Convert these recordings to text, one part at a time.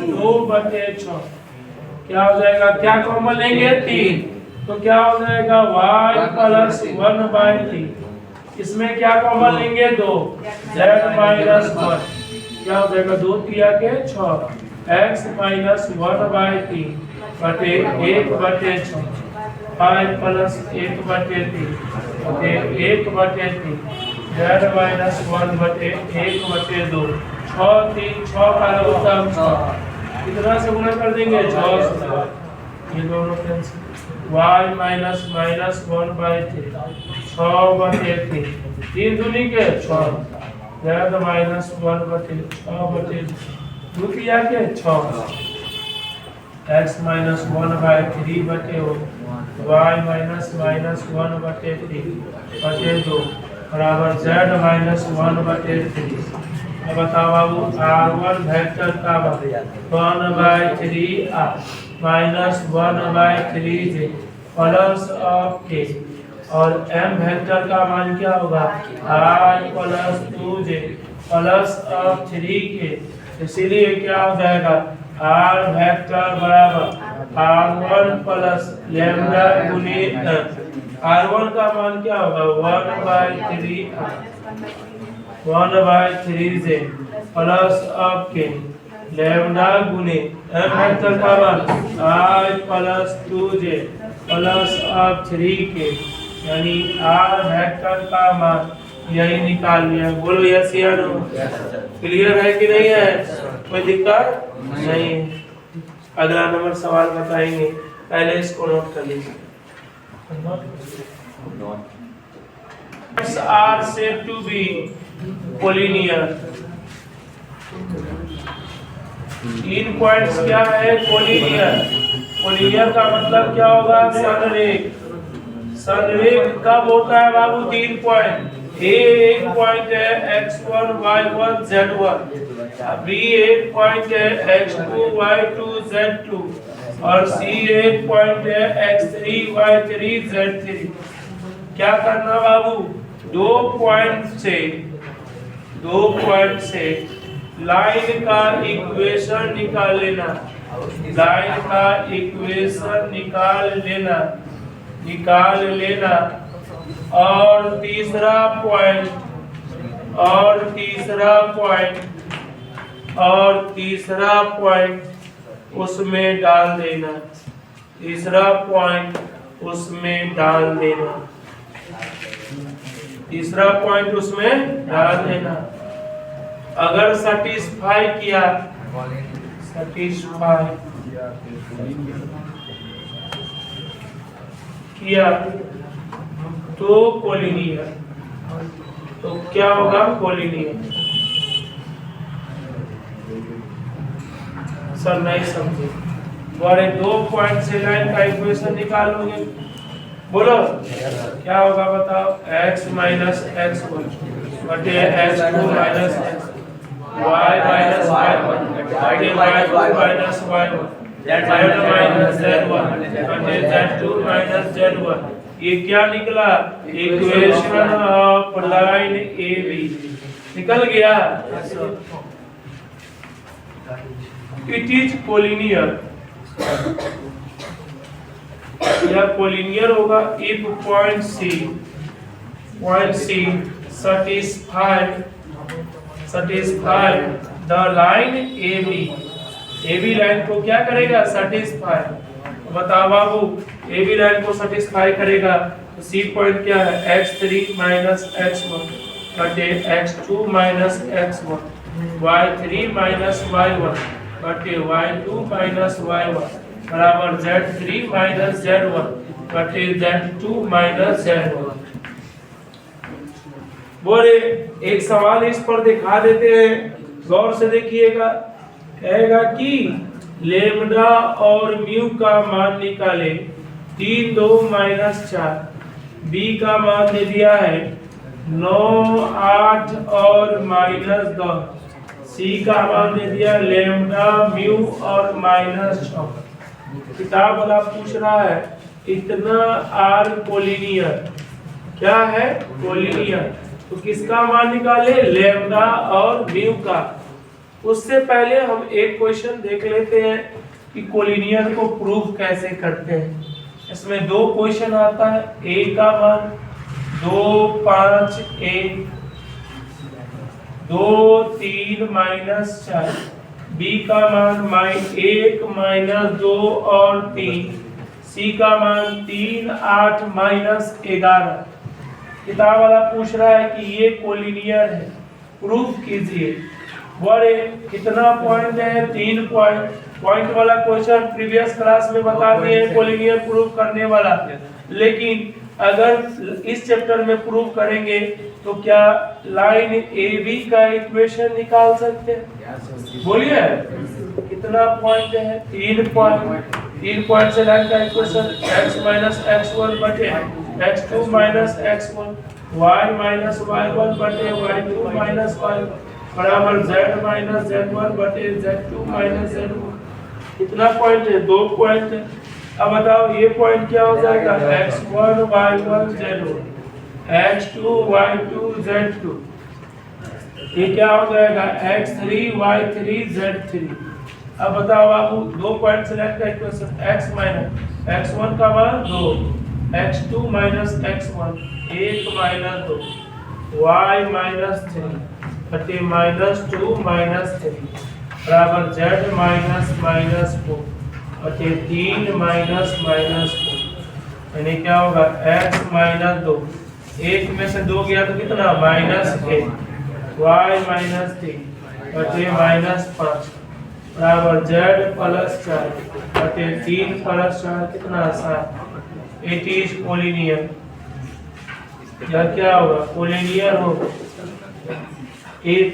2/6 क्या हो जाएगा, क्या कॉमन लेंगे 3, तो क्या हो जाएगा y प्लस 1/3। इसमें क्या कॉमन लेंगे 2, z माइनस 1 क्या हो जाएगा 2 3 के 6 x माइनस 1/3 बटे 1/6 5 प्लस 1/3 बटे 1/3 z माइनस 1 बटे 1/2 6 3 6 का लघुत्तम 6 कितना से गुणा कर देंगे 6 से, ये दोनों कैंसिल y माइनस माइनस 1/3 6/3 3 दूनी के 6 z माइनस 1/6 2 किया के 6 x माइनस 1/3 बटे y माइनस माइनस 1/3 बटे 2 बराबर z माइनस 1/3। अब बताओ बाबू r1 वेक्टर का 1/3r minus 1/3j plus of k और m वेक्टर का मान क्या होगा r plus 2j plus of 3k। इसीलिए क्या हो जाएगा r वेक्टर बराबर r1 प्लस लैम्डा गुनी r1 का मान क्या होगा 1/3j plus of k lambda गुने m वेक्टर का मान r plus 2j plus of 3k यानी r वेक्टर का मान यही निकाल लिया। बोलो यस या नो, क्लियर है कि नहीं है, कोई दिक्कत नहीं। अगला नंबर सवाल बताएंगे, पहले इसको नोट कर लीजिए। are said to be collinear। In points क्या है कोलिनियर। कोलिनियर का मतलब क्या होगा संरेख। संरेख कब होता है बाबू 3 पॉइंट, A एक पॉइंट है x1 y1 z1, B एक पॉइंट है x2 y2 z2 और C एक पॉइंट है x3 y3 z3। क्या करना बाबू, दो पॉइंट से लाइन का इक्वेशन निकाल लेना, लाइन का इक्वेशन निकाल लेना और तीसरा पॉइंट उसमें डाल देना, तीसरा पॉइंट उसमें डाल देना। अगर सटिस्फाई किया तो कोलिनियर, तो क्या होगा कोलिनियर। सर नहीं समझे, बड़े 2 पॉइंट से लाइन का इक्वेशन निकालोगे, बोलो क्या होगा बताओ, x माइनस x1 बटे x2 minus x, y minus y1 बटे y2 minus y1, z minus z1 बटे z2 माइनस z1। ये क्या निकला, इक्वेशन ऑफ लाइन AB निकल गया। इट इज कोलिनियर, यह कोलिनियर होगा if point C satisfy the line AB line को क्या करेगा satisfy। बताओ बाबू AB लाइन को satisfy करेगा तो C पॉइंट क्या है x3 माइनस x1 बटे x2 minus x1, y3 minus y1 बटे y2 माइनस y1 बराबर z3 माइनस z1 बटे z2 माइनस z1। बोले एक सवाल इस पर दिखा देते हैं, गौर से देखिएगा। कहेगा कि लेम्डा और म्यू का मान निकाले 3 2 माइनस 4, बी का मान दे दिया है 9 8 और माइनस 10, सी का मान दे दिया लेम्डा म्यू और माइनस 6। किताब वाला पूछ रहा है इतना आर कोलिनियर, क्या है कोलिनियर, तो किसका मान निकाले लेम्डा और म्यू का। उससे पहले हम एक क्वेश्चन देख लेते हैं कि कोलिनियर को प्रूफ कैसे करते हैं। इसमें दो क्वेश्चन आता है, ए का मान 2 5 1 2 3 -4, बी का मान -1 -2 और 3, सी का मान 3 8 -11। किताब वाला पूछ रहा है कि ये कोलिनियर है, प्रूफ कीजिए। बड़े कितना पॉइंट है? 3 पॉइंट। पॉइंट वाला क्वेश्चन प्रीवियस क्लास में बता दिए कोलिनियर प्रूफ करने वाला, लेकिन अगर इस चैप्टर में प्रूफ करेंगे तो क्या लाइन ए बी का इक्वेशन निकाल सकते हैं? बोलिए कितना पॉइंट है? 3 पॉइंट। 3 पॉइंट से लाइन का इक्वेशन x - x1 बटे x2 - x1 y - y1 बटे y2 - y1 बराबर z - z1 बटे z2 - z1। कितना पॉइंट है? 2 पॉइंट है। अब बताओ ये पॉइंट क्या हो जाएगा? x1 y1 z1 x2 y2 z2। ये क्या हो जाएगा? x3 y3 z3। अब बताओ बाबू 2 पॉइंट से लाइन का इक्वेशन x - x1 का मान 2 x2 - x1 1 - 2 y - 3 बटे -2 - 3 बराबर z - -4 बटे 3 - -4। यानी क्या होगा? x - 2, 1 में से 2 गया तो कितना? -1 y - 3 बटे -5 बराबर z + 4 बटे 3 + 4 कितना? 7। It is collinear. या क्या होगा? कोलिनियर होगा। If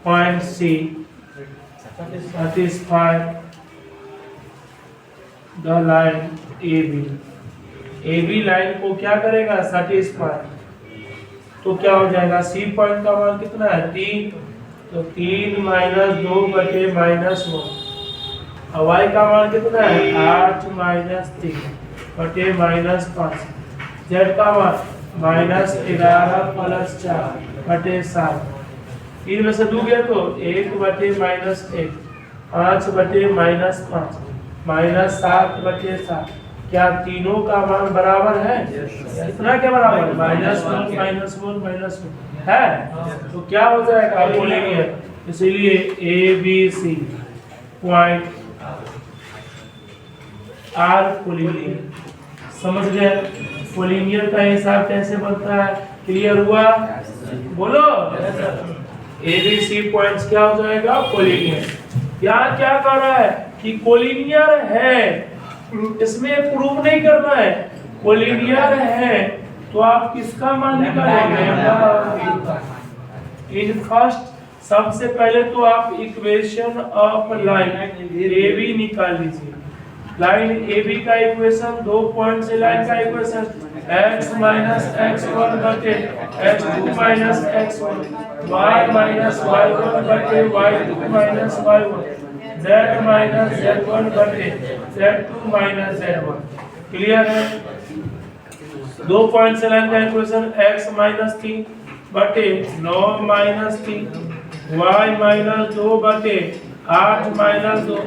point C satisfy the line AB, AB line को क्या करेगा? सेटिस्फाई। तो क्या हो जाएगा? C पॉइंट का मान कितना है? 3, तो 3 - 2 बटे -1। और Y का मान कितना है? 8 - 3 बटे -5। Z का मान -11 + 4 बटे 7। 3 में से 2 गया तो 1 बटे -1 5 बटे -5 -7 बटे 7। क्या तीनों का मान बराबर है? इतना क्या बराबर? -1 -1 है। तो क्या हो जाएगा? कोलिनियर। इसीलिए A B C point are collinear. समझ गए? कोलिनियर का हिसाब कैसे बनता है? क्लियर हुआ? बोलो। ABC पॉइंट्स क्या हो जाएगा? कोलिनियर। यहाँ क्या कर रहा है कि कोलिनियर है, इसमें प्रूव नहीं करना है। कोलिनियर है तो आप किसका मान निकालेंगे? इन फर्स्ट सबसे पहले तो आप इक्वेशन ऑफ लाइन AB निकाल लीजिए। लाइन AB का इक्वेशन 2 पॉइंट से लाइन का इक्वेशन x - x1 बटे x2 - x1 y - y1 बटे y2 - y1 z - z1 बटे z2 - z1। क्लियर है? 2 पॉइंट से लाइन का इक्वेशन x - 3 बटे 9 - 3 y - 2 बटे 8 - 2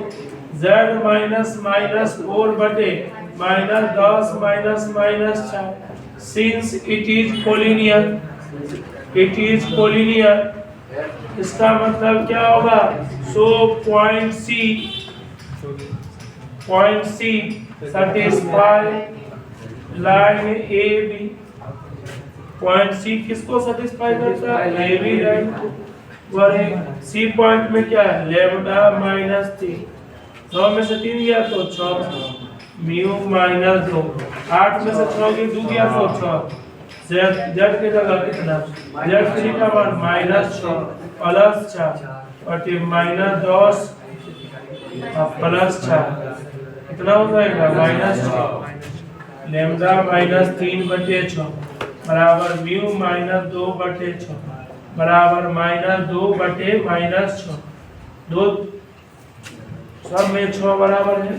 z -4 बटे -10 -4। Since it is collinear, it is collinear इसका मतलब क्या होगा? So point C satisfy line A B. Point C किसको सेटिस्फाई करता है? ए बी लाइन को। सी पॉइंट में क्या है? लैम्डा -3। 9 में से 3 गया तो 6 म्यू -2। 8 में से 6 की 2 गया तो 6। z के जगह कितना? z3 का मान -6 + 4 बटे -10 + 4 कितना हो जाएगा? -6 लैम्डा -3 बटे 6 बराबर म्यू -2 बटे 6 बराबर -2 बटे -6। 2 सब में 6 बराबर है।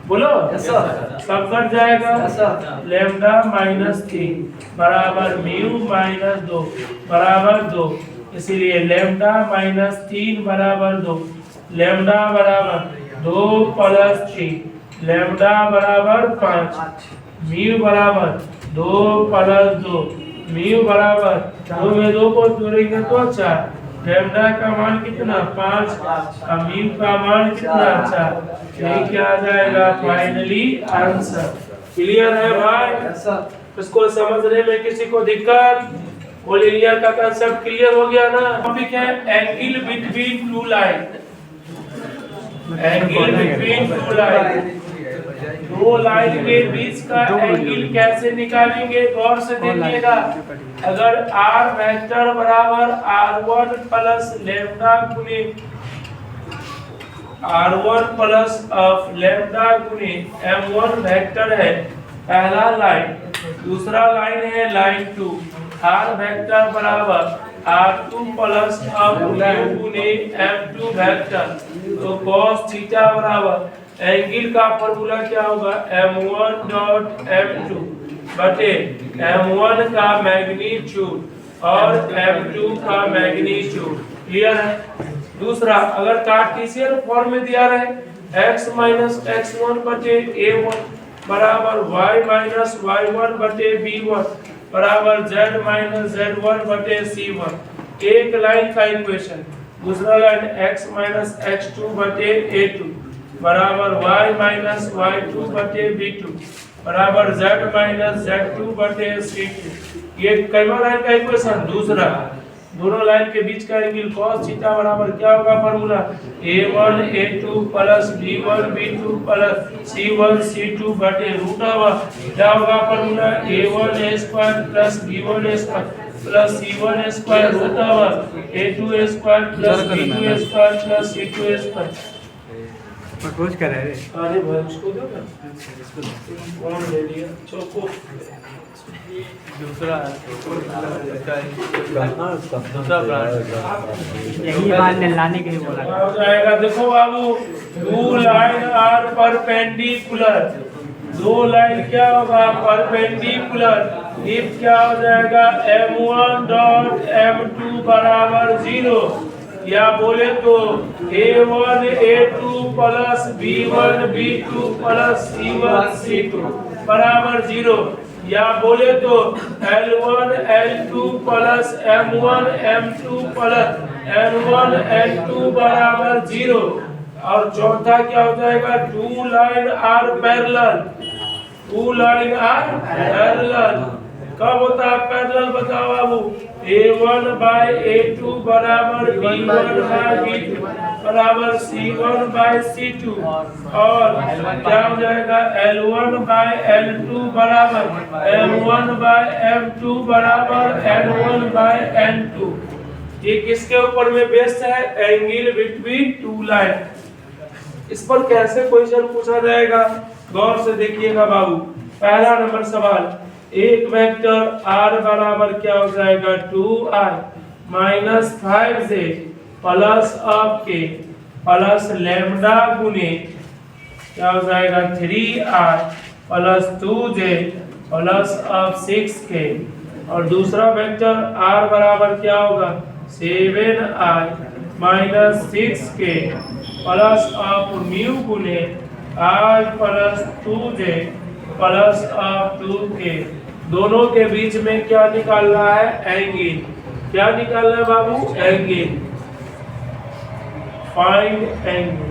बोलो सब कट जाएगा। लैम्डा -3 बराबर म्यू -2 बराबर 2 इसीलिए लेमडा माइनस 3 बराबर 2, लेमडा बराबर 2 प्लस 3, लेमडा बराबर 5, म्यू बराबर 2 प्लस 2, म्यू बराबर 2 में 2 को जोड़ेंगे तो 4, लेमडा का मान कितना 5 और म्यू का मान कितना 4। यही क्या आ जाएगा फाइनली आंसर। क्लियर है भाई? इसको समझने में किसी को दिक्कत? कोलिनियर का कांसेप्ट क्लियर हो गया ना? टॉपिक है angle between two line. Angle between two line, दो लाइन के बीच का एंगल कैसे निकालेंगे गौर से देखिएगा। अगर r वेक्टर बराबर r1 प्लस लेमडा गुने r1 प्लस ऑफ लेमडा गुने m1 वेक्टर है पहला लाइन, दूसरा लाइन है लाइन 2, r वेक्टर बराबर r2 प्लस ऑफ गुने m2 वेक्टर, तो cos थीटा बराबर एंगल का फॉर्मूला क्या होगा m1 डॉट m2 बटे m1 का मैग्नीट्यूड और m2 का मैग्नीट्यूड। क्लियर है? दूसरा, अगर कार्टेशियन फॉर्म में दिया रहे x माइनस x1 बटे a1 बराबर y माइनस y1 बटे b1 बराबर z माइनस z1 बटे c1, एक लाइन का इक्वेशन। दूसरा लाइन x माइनस x2 बटे a2 बराबर y माइनस y2 बटे b2 बराबर z माइनस z2 बटे c2, ये कैवा लाइन का इक्वेशन। दूसरा, दोनों लाइन के बीच का एंगल cos थीटा बराबर क्या होगा formula a1 a2 plus b1 b2 plus c1 c2 बटे रूट ओवर क्या होगा formula a1 a square plus b1 a square plus c1 a square root over a2 a square plus b2 a square plus c2 a square. Propose कर रहे हैं। अरे भाई उसको दो ना, कौन ले लिया चोको दूसरा यही बात लाने के लिए बोला हो जाएगा। देखो बाबू, टू लाइन आर परपेंडिकुलर, दो लाइन क्या होगा परपेंडिकुलर, इफ क्या हो जाएगा m1 डॉट m2 बराबर 0, या बोले तो a1 a2 plus b1 b2 plus c1 c2 बराबर 0, या बोले तो L1 L2 plus M1 M2 plus N1 N2 बराबर 0। और चौथा क्या हो जाएगा two line are parallel, two line are parallel कब होता है पैरेलल बताओ बाबू, a1 बाय a2 बराबर b1 बाय b2 बराबर c1 बाय c2, और क्या हो जाएगा L1 बाय L2 बराबर m1 बाय m2 बराबर n1 बाय n2। ये किसके ऊपर में बेस्ड है एंगल बिटवीन टू लाइन। इस पर कैसे क्वेश्चन पूछा जाएगा गौर से देखिएगा बाबू। पहला नंबर सवाल, एक वेक्टर r बराबर क्या हो जाएगा 2i minus 5j plus of k plus lambda गुने क्या हो जाएगा 3i plus 2j plus of 6k, और दूसरा वेक्टर r बराबर क्या होगा 7i minus 6k plus of mu गुने i plus 2j plus of 2k। दोनों के बीच में क्या निकालना है एंगल, क्या निकालना है बाबू एंगल, फाइंड एंगल,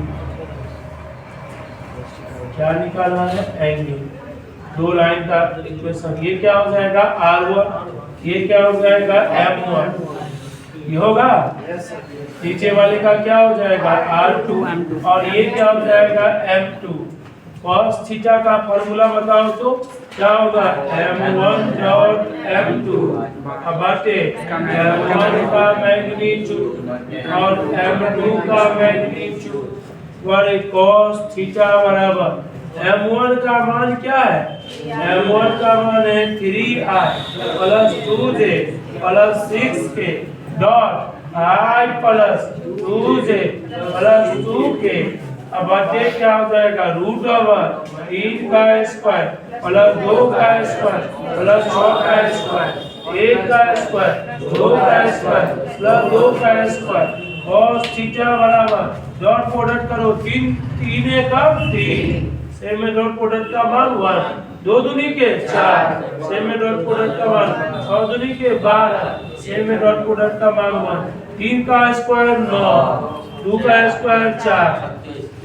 क्या निकालना है एंगल। दो लाइन का इक्वेशन, ये क्या हो जाएगा r1, ये क्या हो जाएगा m1, ये होगा नीचे वाले का क्या हो जाएगा r2 और ये क्या हो जाएगा m2। cos थीटा का फॉर्मूला बताओ तो क्या होगा m1 डॉट m2 बटे m1 का मैग्नीट्यूड और m2 का मैग्नीट्यूड वाले cos थीटा बराबर m1 का मान क्या है, m1 का मान है 3i plus 2j plus 6k dot i plus 2j plus 2k, अब बटे क्या हो जाएगा रूट ओवर 3 का स्क्वायर प्लस 2 का स्क्वायर प्लस 6 का स्क्वायर, 1 का स्क्वायर 2 का स्क्वायर प्लस 2 का स्क्वायर cos थीटा बराबर डॉट प्रोडक्ट करो 3 का 3 सेम में डॉट प्रोडक्ट का मान 1 2 दूनी के 4 सेम में डॉट प्रोडक्ट का मान 6 दूनी के 12 सेम में डॉट प्रोडक्ट का मान 1 3 का स्क्वायर 9 2 का स्क्वायर 4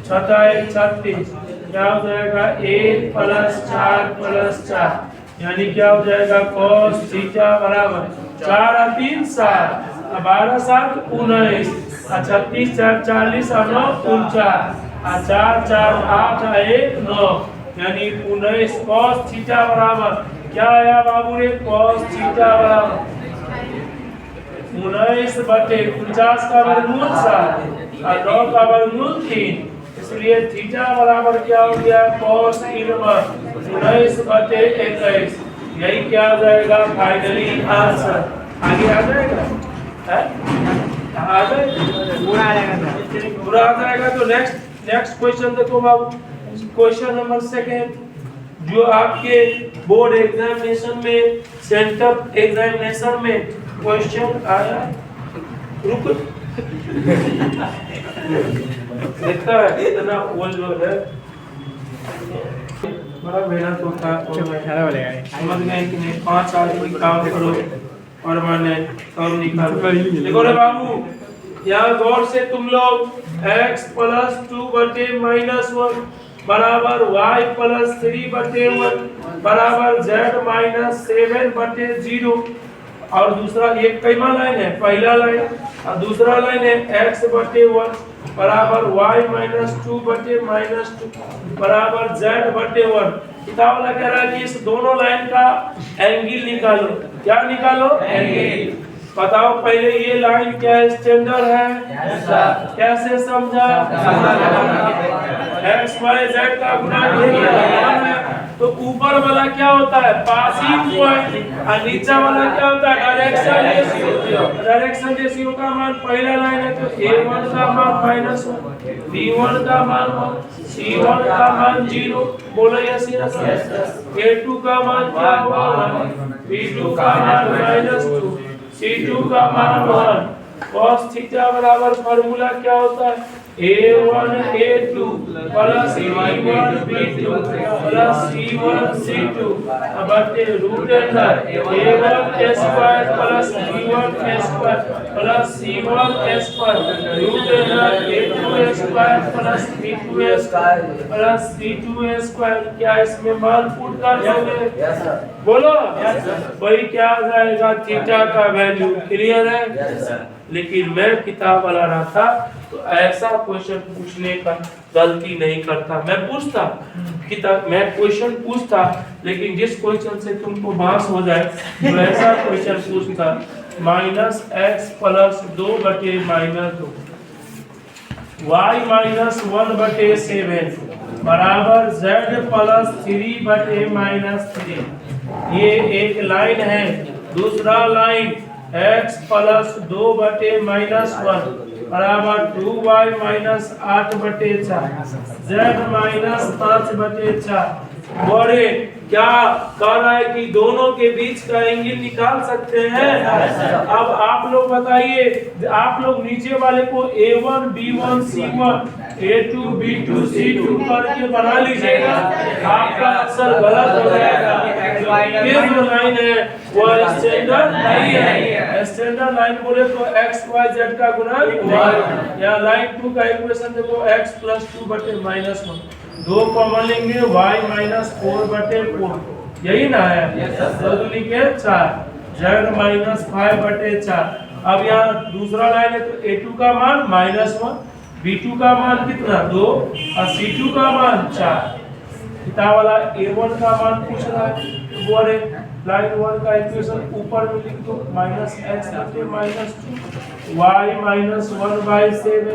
छठा 1 36 क्या हो जाएगा 1 प्लस 4 प्लस 4 यानी क्या हो जाएगा cos थीटा बराबर 4 और 3 7 12 7 19 36 4 40 और 9 49 4 4 8 1 9 यानी 19 cos थीटा बराबर क्या आया बाबू रे cos थीटा बराबर 19 बटे 49 का वर्गमूल 7 और 9 का वर्गमूल 3 इसलिए थीटा बराबर क्या हो गया cos इनवर्स 19 बटे 21 यही क्या हो जाएगा फाइनली आंसर आगे आ जाएगा आ जाएगा पूरा आ जाएगा तो नेक्स्ट क्वेश्चन देखो बाबू क्वेश्चन नंबर 2 जो आपके बोर्ड एग्जामिनेशन में सेंटर एग्जामिनेशन में क्वेश्चन आया रुक देखता है इतना ओवरलोड है बड़ा मेहनत होता है समझ गए कि नहीं 5 आदमी काम करो और मैंने सब निकाल देखो रे बाबू यहाँ गौर से तुम लोग x प्लस 2 बटे माइनस 1 बराबर y प्लस 3 बटे 1 बराबर z माइनस 7 बटे 0 और दूसरा एक कैमा लाइन है पहला लाइन और दूसरा लाइन है x बटे 1 बराबर y माइनस 2 बटे माइनस 2 बराबर z बटे 1 किताब वाला कह रहा है कि इस दोनों लाइन का एंगल निकालो क्या निकालो एंगल बताओ पहले ये लाइन क्या स्टैंडर्ड है कैसे समझा x y z का गुणा है तो ऊपर वाला क्या होता है पासिंग पॉइंट और नीचे वाला क्या होता है डायरेक्शन रेशियो का मान पहला लाइन है तो a1 का मान -1 b1 का मान 1 c1 का मान 0 बोलो यस यस a2 का मान क्या होगा 1 b2 का मान -2 c2 का मान 1 cos थीटा बराबर फार्मूला क्या होता है a1 a2 plus b1 b2 plus c1 c2 बटे root under a1 square plus b1 square plus c1 square root under a2 square plus b2 square plus c2 square क्या इसमें मान put कर दोगे बोलो वही क्या आ जाएगा थीटा का वैल्यू क्लियर है लेकिन मैं किताब वाला रहा था तो ऐसा क्वेश्चन पूछने का गलती नहीं करता मैं पूछता किताब मैं क्वेश्चन पूछता लेकिन जिस क्वेश्चन से तुमको बांस हो जाए तो ऐसा क्वेश्चन पूछता -x प्लस 2 बटे -2 y माइनस 1 बटे 7 बराबर z प्लस 3 बटे -3 ये एक लाइन है दूसरा लाइन x प्लस 2 बटे -1 बराबर 2y माइनस 8 बटे 4 z माइनस 5 बटे 4 बड़े क्या कह रहा है कि दोनों के बीच का एंगल निकाल सकते हैं अब आप लोग बताइए आप लोग नीचे वाले को a1 b1 c1 a2 b2 c2 करके बना लीजिएगा आपका आंसर गलत हो जाएगा ये जो लाइन है वो स्टैंडर्ड नहीं है स्टैंडर्ड लाइन बोले तो x y z का गुणा या लाइन 2 का इक्वेशन देखो x प्लस 2 बटे -1 दो कॉमन लेंगे y माइनस 4 बटे 4 यही ना है दो दूनी के 4 z माइनस 5 बटे 4 अब यहाँ दूसरा लाइन है तो a2 का मान -1 b2 का मान कितना 2 और c2 का मान 4 किताब वाला a1 का मान पूछ रहा है तो बोले लाइन 1 का इक्वेशन ऊपर में लिख दो -x बटे -2 y माइनस 1/7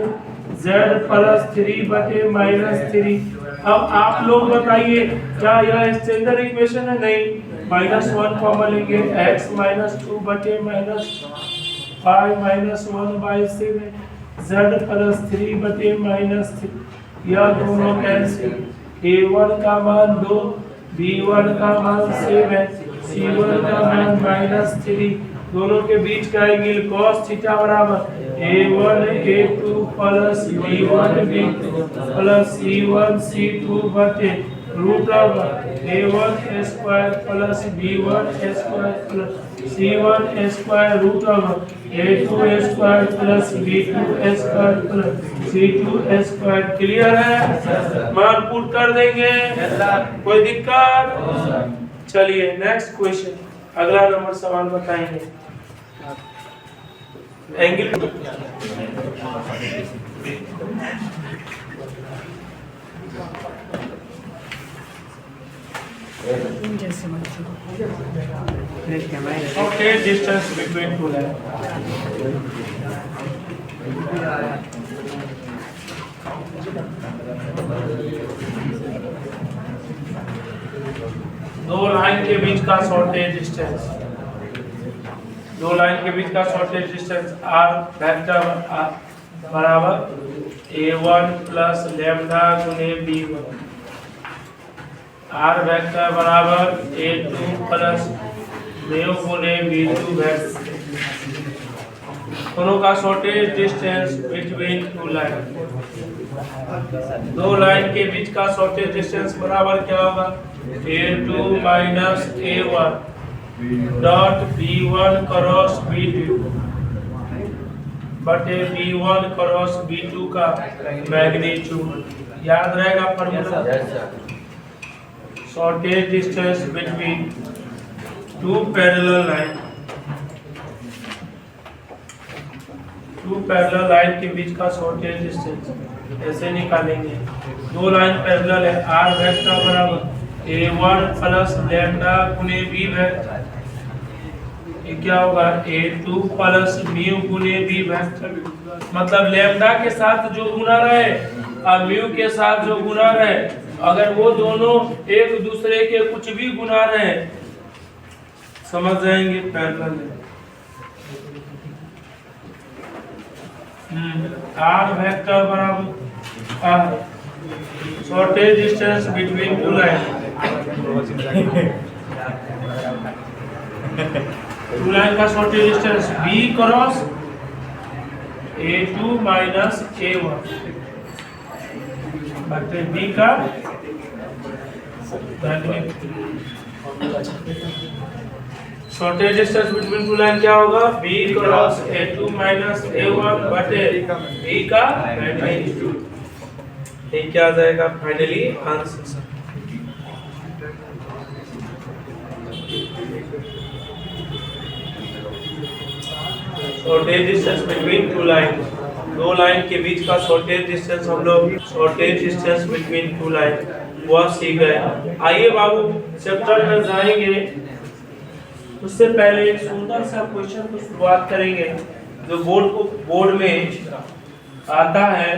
z प्लस 3 बटे -3 अब आप लोग बताइए क्या यह स्टैंडर्ड इक्वेशन है नहीं -1 कॉमन लेंगे x माइनस 2 बटे -5 माइनस 1/7 z प्लस 3 बटे -3 यह दोनों कैंसिल a1 का मान 2 b1 का मान 7 C1 का मान -3, दोनों के बीच का एंगल cos थीटा बराबर A1 A2 plus B1 B2 plus C1 C2 बटे root over A1 square plus B1 square plus C1 square root over A2 square plus B2 square plus C2 square. Clear है? मान put कर देंगे, कोई दिक्कत? चलिए next question, अगला number सवाल बताएंगे। Angle okay, distance between two lines। दो लाइन के बीच का शॉर्टेज डिस्टेंस, दो लाइन के बीच का शॉर्टेज डिस्टेंस r वेक्टर बराबर a1 प्लस लैम्डा गुने b1, r वेक्टर बराबर a2 प्लस म्यू गुने b2 वेक्टर। दोनों का shortest distance between two line, दो लाइन के बीच का शॉर्टेज डिस्टेंस बराबर क्या होगा a2 minus a1 dot b1 cross b2 बटे b1 क्रॉस b2 का मैग्नीट्यूड। याद रहेगा formula? Shortest distance between two parallel line, two parallel line के बीच का शॉर्टेज डिस्टेंस ऐसे निकालेंगे। दो लाइन पैरेलल है, r वेक्टर बराबर a1 प्लस लैम्डा गुने b वेक्टर, ये क्या होगा a2 प्लस म्यू गुने b वेक्टर। मतलब लैम्डा के साथ जो गुना रहे और म्यू के साथ जो गुना रहे, अगर वो दोनों एक दूसरे के कुछ भी गुना रहे, समझ जाएंगे पैरेलल है। r वेक्टर बराबर shortest distance between two line, two line का shortest distance b cross a2 minus a1 बटे b का shortest distance between two line क्या होगा b cross a2 minus a1 बटे b का मैग्नीट्यूड। ये क्या आ जाएगा finally answer. Shortage distance between two line, दो लाइन के बीच का शॉर्टेज डिस्टेंस हम लोग shortage distance between two line वह सीख गए। आइए बाबू चैप्टर में जाएंगे, उससे पहले एक सुंदर सा क्वेश्चन को शुरुआत करेंगे जो बोर्ड में आता है।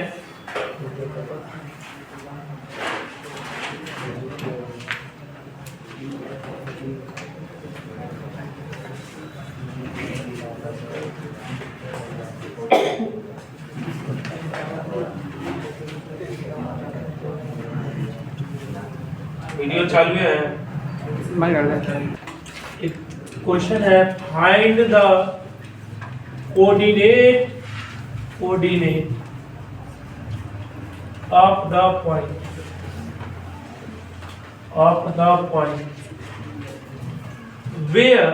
वीडियो चालू है। एक क्वेश्चन है, find the coordinate of the point where